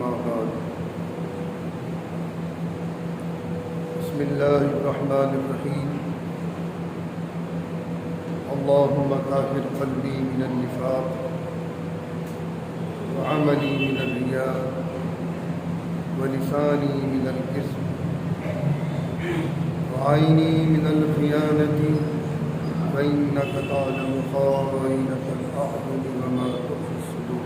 أما بعد بسم الله الرحمن الرحيم اللهم طهر قلبي من النفاق وعملي من الرياء ولساني من الكذب وعيني من الخيانة فإنك تعلم خائنة الأعين وما تخفي الصدور.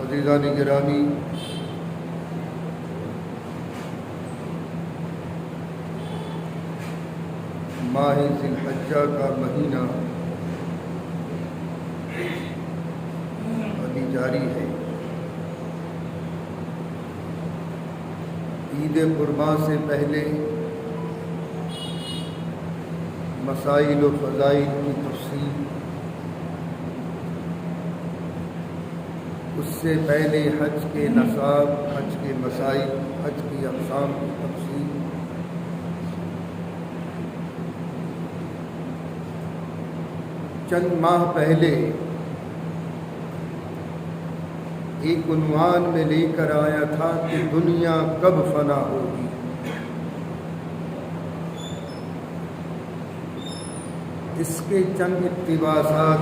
عزیزان گرامی، ماہ ذی الحجہ کا مہینہ ابھی جاری ہے۔ عید قرباں سے پہلے مسائل و فضائل کی تفصیل، اس سے پہلے حج کے نصاب، حج کے مسائل، حج کی اقسام کی تفصیل، چند ماہ پہلے ایک عنوان میں لے کر آیا تھا کہ دنیا کب فنا ہوگی۔ اس کے چند اقتباسات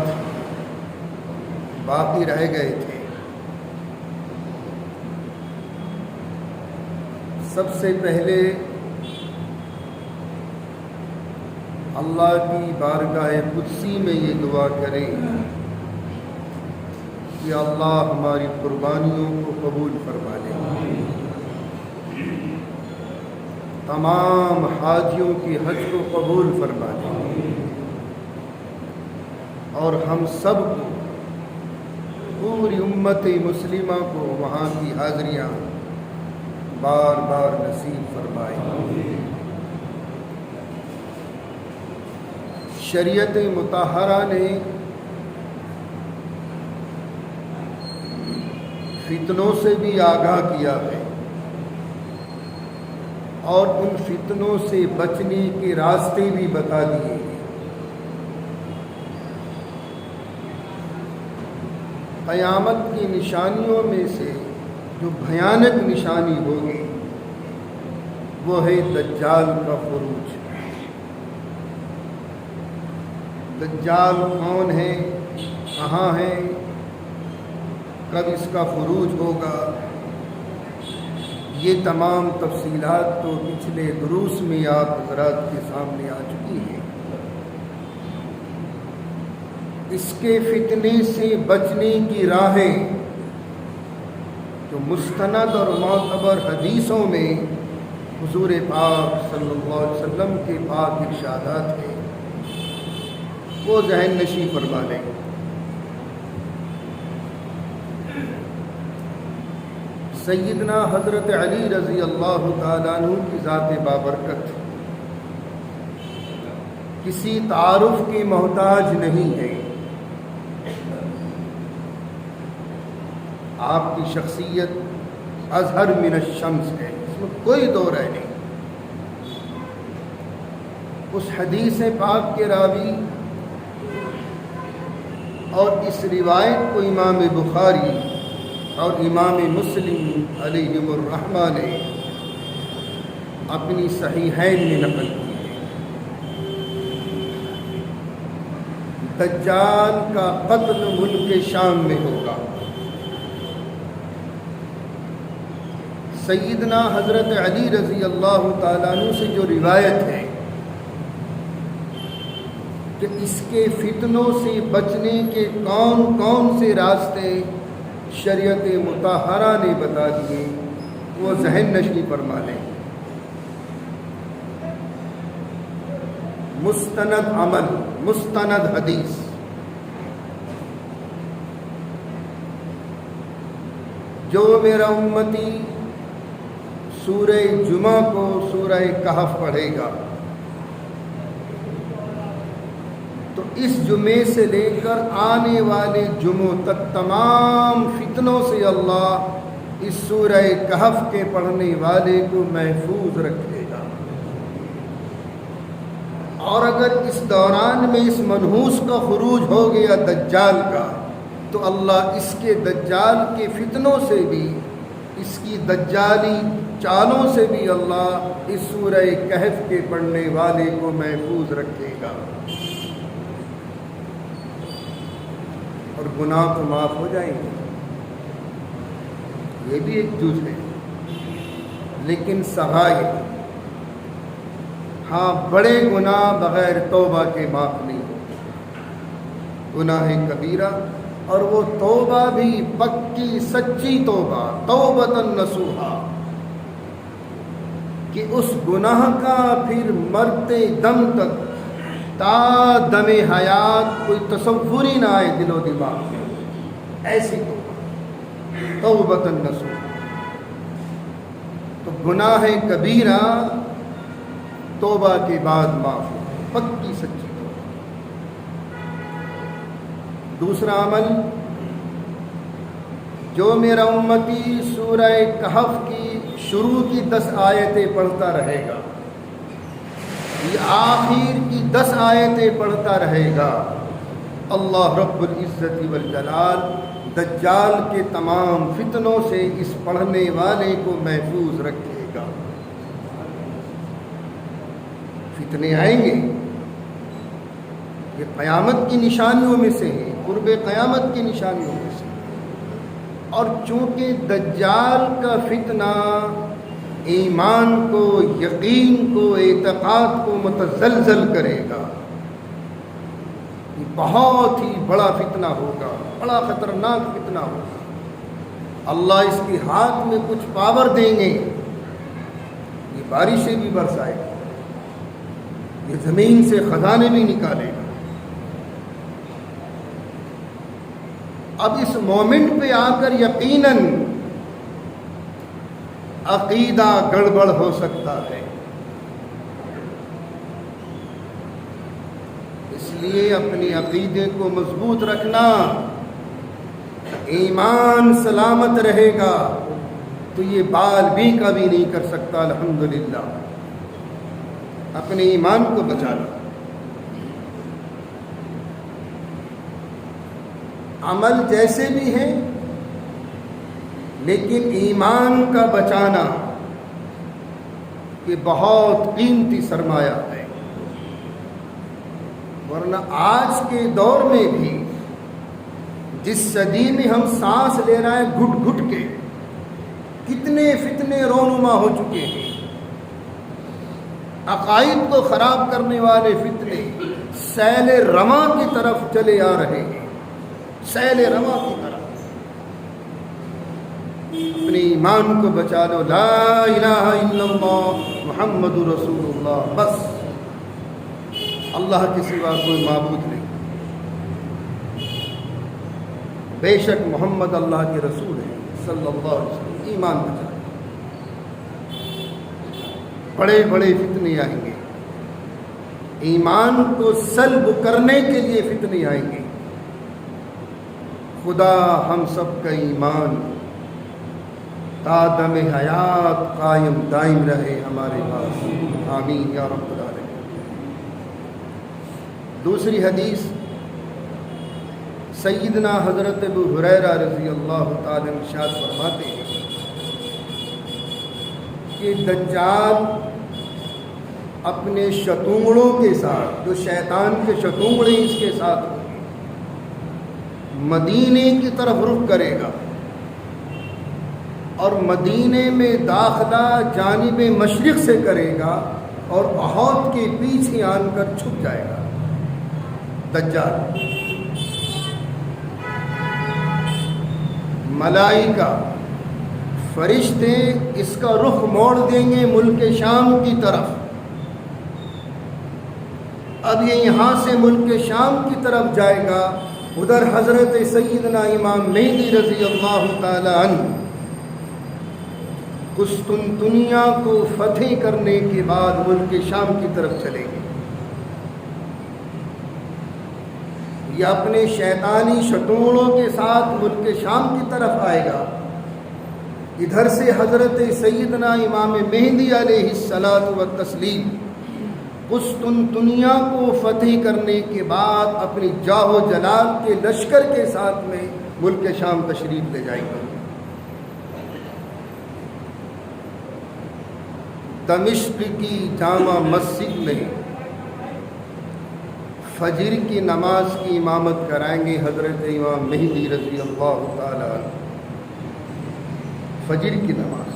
باقی رہ گئے تھے۔ سب سے پہلے اللہ کی بارگاہ قدسی میں یہ دعا کریں کہ اللہ ہماری قربانیوں کو قبول فرما لے، تمام حاجیوں کی حج کو قبول فرما لے، اور ہم سب کو، پوری امت مسلمہ کو وہاں کی حاضریاں بار بار نصیب فرمائے۔ شریعت مطہرہ نے فتنوں سے بھی آگاہ کیا ہے اور ان فتنوں سے بچنے کے راستے بھی بتا دیے ہیں۔ قیامت کی نشانیوں میں سے جو بھیانک نشانی ہوگی وہ ہے دجال کا خروج۔ دجال کون ہے، کہاں ہے، کب اس کا خروج ہوگا، یہ تمام تفصیلات تو پچھلے دروس میں آپ حضرات کے سامنے آ چکی ہیں۔ اس کے فتنے سے بچنے کی راہیں جو مستند اور معتبر حدیثوں میں حضور پاک صلی اللہ علیہ وسلم کے پاک ارشادات ہیں، وہ ذہن نشیں فرما لیں۔ سیدنا حضرت علی رضی اللہ تعالیٰ عنہ کی ذات بابرکت کسی تعارف کی محتاج نہیں ہے۔ آپ کی شخصیت اظہر من الشمس ہے، اس میں کوئی دو رائے نہیں۔ اس حدیث پاک کے راوی اور اس روایت کو امام بخاری اور امام مسلم علیہم الرحمہ نے اپنی صحیحین میں نقل کی ہے۔ دجال کا قتل ملک شام میں ہوگا۔ سیدنا حضرت علی رضی اللہ تعالیٰ عنہ سے جو روایت ہے کہ اس کے فتنوں سے بچنے کے کون کون سے راستے شریعت مطہرہ نے بتا دیے، وہ ذہن نشیں فرما لیں۔ مستند عمل، مستند حدیث، جو میرا امتی سورہ جمعہ کو سورہ کہف پڑھے گا تو اس جمعے سے لے کر آنے والے جمعوں تک تمام فتنوں سے اللہ اس سورہ کہف کے پڑھنے والے کو محفوظ رکھے گا، اور اگر اس دوران میں اس منحوس کا خروج ہو گیا دجال کا، تو اللہ اس کے دجال کے فتنوں سے بھی، اس کی دجالی چالوں سے بھی اللہ اس سورہ کہف کے پڑھنے والے کو محفوظ رکھے گا، اور گناہ تو معاف ہو جائیں گے۔ یہ بھی ایک جز ہے، لیکن صغائر، ہاں بڑے گناہ بغیر توبہ کے معاف نہیں ہوتے، گناہ کبیرہ، اور وہ توبہ بھی پکی سچی توبہ، توبۃ نصوحا، کہ اس گناہ کا پھر مرتے دم تک تا دم حیات کوئی تصور ہی نہ آئے دل و دماغ میں، ایسی توبۃ نصوحا۔ تو گناہ کبیرہ توبہ کے بعد معاف ہو، پکی سچی توبہ۔ دوسرا عمل، جو میرا امتی سورہ کہف کی شروع کی 10 آیتیں پڑھتا رہے گا، یہ آخر کی 10 آیتیں پڑھتا رہے گا، اللہ رب العزت والجلال دجال کے تمام فتنوں سے اس پڑھنے والے کو محفوظ رکھے گا۔ فتنے آئیں گے، یہ قیامت کی نشانیوں میں سے ہیں، قرب قیامت کی نشانیوں میں سے، اور چونکہ دجال کا فتنہ ایمان کو، یقین کو، اعتقاد کو متزلزل کرے گا، یہ بہت ہی بڑا فتنہ ہوگا، بڑا خطرناک فتنہ ہوگا۔ اللہ اس کے ہاتھ میں کچھ پاور دیں گے، یہ بارشیں بھی برسائے گا، یہ زمین سے خزانے بھی نکالے گا۔ اب اس مومنٹ پہ آ کر یقیناً عقیدہ گڑبڑ ہو سکتا ہے، اس لیے اپنے عقیدے کو مضبوط رکھنا، ایمان سلامت رہے گا تو یہ بال بھی کبھی نہیں کر سکتا۔ الحمدللہ اپنے ایمان کو بچانا۔ عمل جیسے بھی ہیں، لیکن ایمان کا بچانا یہ بہت قیمتی سرمایہ ہے، ورنہ آج کے دور میں بھی جس صدی میں ہم سانس لے رہے ہیں گھٹ گھٹ کے، کتنے فتنے رونما ہو چکے ہیں، عقائد کو خراب کرنے والے فتنے سیل رواں کی طرف چلے آ رہے ہیں، سیل رواں کی طرف۔ اپنے ایمان کو بچا لو، لا الہ الا اللہ محمد رسول اللہ، بس اللہ کے سوا کوئی معبود نہیں، بے شک محمد اللہ کے رسول ہے صلی اللہ علیہ وسلم۔ ایمان بچا لو، بڑے بڑے فتنے آئیں گے، ایمان کو سلب کرنے کے لیے فتنے آئیں گے۔ خدا ہم سب کا ایمان تا دم حیات قائم دائم رہے ہمارے پاس، آمین یا رب العالمین۔ دوسری حدیث، سیدنا حضرت ابو ہریرہ رضی اللہ تعالی عنہ ارشاد فرماتے ہیں کہ دجال اپنے شتونگڑوں کے ساتھ، جو شیطان کے شتونگڑے اس کے ساتھ ہوں گے، مدینے کی طرف رخ کرے گا، اور مدینے میں داخلہ جانب مشرق سے کرے گا، اور احد کے پیچھے آن کر چھپ جائے گا دجال۔ ملائکہ فرشتے اس کا رخ موڑ دیں گے ملک شام کی طرف۔ اب یہ یہاں سے ملک شام کی طرف جائے گا، ادھر حضرت سیدنا امام مہدی رضی اللہ تعالی عنہ قسطنطنیہ کو فتح کرنے کے بعد ملک شام کی طرف چلیں گے۔ یہ اپنے شیطانی شتونگڑوں کے ساتھ ملک شام کی طرف آئے گا، ادھر سے حضرت سیدنا امام مہدی علیہ الصلاۃ والتسلیم قسطنطنیہ کو فتح کرنے کے بعد اپنی جاہ و جلال کے لشکر کے ساتھ میں ملک شام تشریف لے جائیں گے۔ دمشق کی جامع مسجد میں فجر کی نماز کی امامت کرائیں گے حضرت امام مہدی رضی اللہ تعالی عنہ۔ فجر کی نماز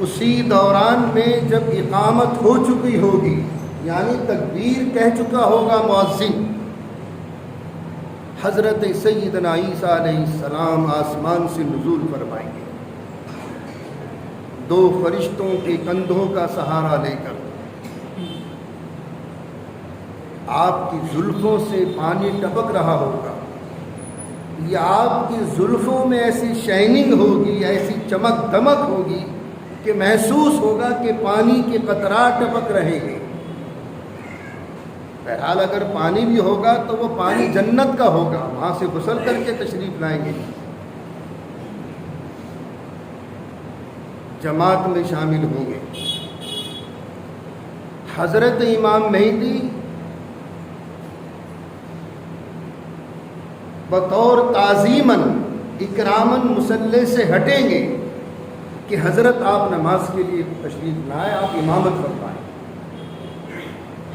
اسی دوران میں جب اقامت ہو چکی ہوگی، یعنی تکبیر کہہ چکا ہوگا مؤذن، حضرت سیدنا عیسیٰ علیہ السلام آسمان سے نزول فرمائیں گے، دو فرشتوں کے کندھوں کا سہارا لے کر۔ آپ کی زلفوں سے پانی ٹپک رہا ہوگا، یا آپ کی زلفوں میں ایسی شائننگ ہوگی، ایسی چمک دمک ہوگی کہ محسوس ہوگا کہ پانی کے قطرات ٹپک رہے ہیں۔ بہرحال اگر پانی بھی ہوگا تو وہ پانی جنت کا ہوگا، وہاں سے غسل کر کے تشریف لائیں گے، جماعت میں شامل ہوں گے۔ حضرت امام مہدی بطور تعظیماً اکراماً مصلی سے ہٹیں گے کہ حضرت آپ نماز کے لیے تشریف لائیں، آپ امامت فرمائیں۔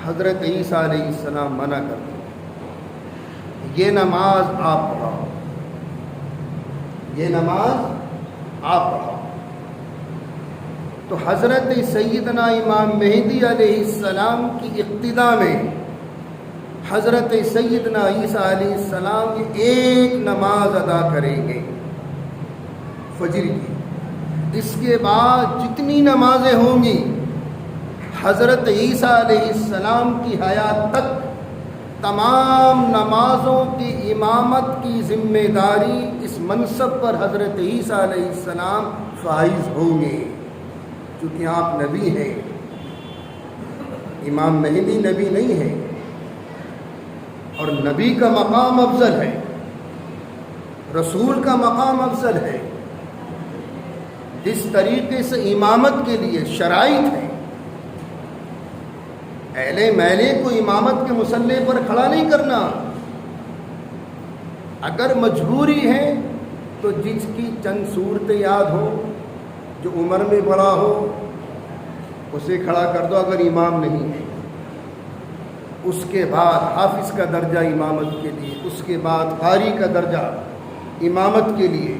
حضرت عیسیٰ علیہ السلام منع کر دیں، یہ نماز آپ پڑھاؤ، یہ نماز آپ پڑھاؤ۔ تو حضرت سیدنا امام مہدی علیہ السلام کی اقتداء میں حضرت سیدنا عیسیٰ علیہ السلام ایک نماز ادا کریں گے فجر کی۔ اس کے بعد جتنی نمازیں ہوں گی حضرت عیسیٰ علیہ السلام کی حیات تک تمام نمازوں کی امامت کی ذمہ داری اس منصب پر حضرت عیسیٰ علیہ السلام فائز ہوں گے، چونکہ آپ نبی ہیں، امام مہدی نبی نہیں ہے، اور نبی کا مقام افضل ہے، رسول کا مقام افضل ہے۔ جس طریقے سے امامت کے لیے شرائط ہے، اہل میلے کو امامت کے مصلی پر کھڑا نہیں کرنا، اگر مجبوری ہے تو جس کی چند صورتیں یاد ہو، جو عمر میں بڑا ہو، اسے کھڑا کر دو اگر امام نہیں ہے۔ اس کے بعد حافظ کا درجہ امامت کے لیے، اس کے بعد قاری کا درجہ امامت کے لیے،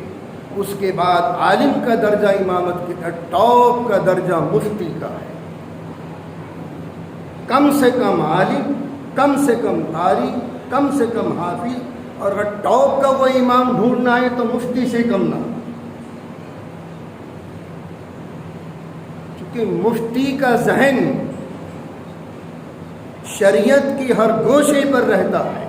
اس کے بعد عالم کا درجہ امامت کے لیے، ٹاپ کا درجہ مفتی کا ہے۔ کم سے کم عالم، کم سے کم قاری، کم سے کم حافظ، اور اگر ٹاپ کا وہ امام ڈھونڈنا ہے تو مفتی سے کم نہ، چونکہ مفتی کا ذہن شریعت کی ہر گوشے پر رہتا ہے،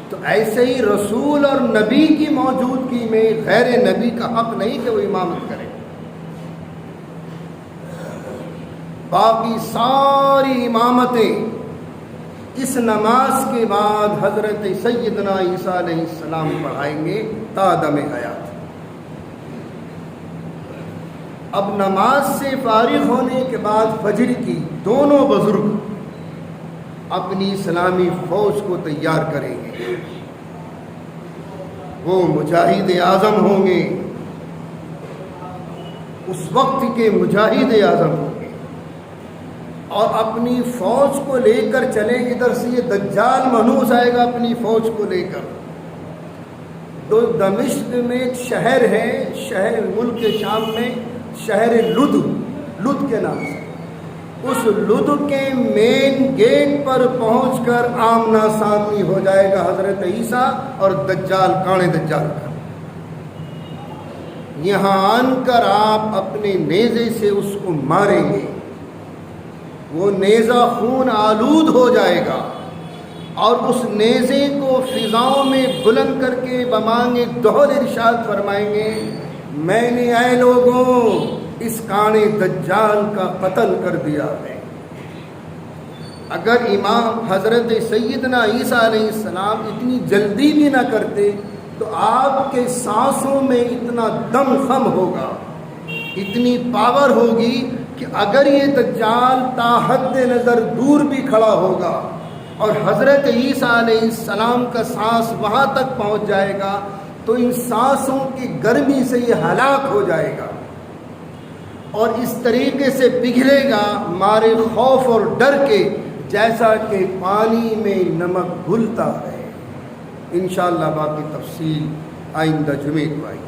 تو ایسے ہی رسول اور نبی کی موجودگی میں غیر نبی کا حق نہیں کہ وہ امامت کرے۔ باقی ساری امامتیں اس نماز کے بعد حضرت سیدنا عیسیٰ علیہ السلام پڑھائیں گے تا دم حیات۔ اب نماز سے فارغ ہونے کے بعد فجر کی دونوں بزرگ اپنی اسلامی فوج کو تیار کریں گے، وہ مجاہد اعظم ہوں گے، اس وقت کے مجاہد اعظم ہوں گے، اور اپنی فوج کو لے کر چلیں۔ ادھر سے یہ دجال منحوس آئے گا اپنی فوج کو لے کر۔ تو دمشق میں ایک شہر ہے، شہر ملک شام میں، شہر لد، لد کے نام سے، اس لد کے مین گیٹ پر پہنچ کر آمنا سامنی ہو جائے گا حضرت عیسیٰ اور دجال، کانے دجال کا۔ یہاں آن کر آپ اپنے نیزے سے اس کو ماریں گے، وہ نیزہ خون آلود ہو جائے گا، اور اس نیزے کو فضاؤں میں بلند کر کے بمانگ دہر ارشاد فرمائیں گے، میں نے اے لوگوں اس کانے دجال کا قتل کر دیا ہے۔ اگر امام حضرت سیدنا عیسیٰ علیہ السلام اتنی جلدی بھی نہ کرتے تو آپ کے سانسوں میں اتنا دم خم ہوگا، اتنی پاور ہوگی کہ اگر یہ دجال تا حد نظر دور بھی کھڑا ہوگا اور حضرت عیسیٰ علیہ السلام کا سانس وہاں تک پہنچ جائے گا تو ان سانسوں کی گرمی سے یہ ہلاک ہو جائے گا اور اس طریقے سے پگھلے گا مارے خوف اور ڈر کے، جیسا کہ پانی میں نمک گھلتا ہے۔ انشاءاللہ باقی تفصیل آئندہ جمعے کو آئے گی۔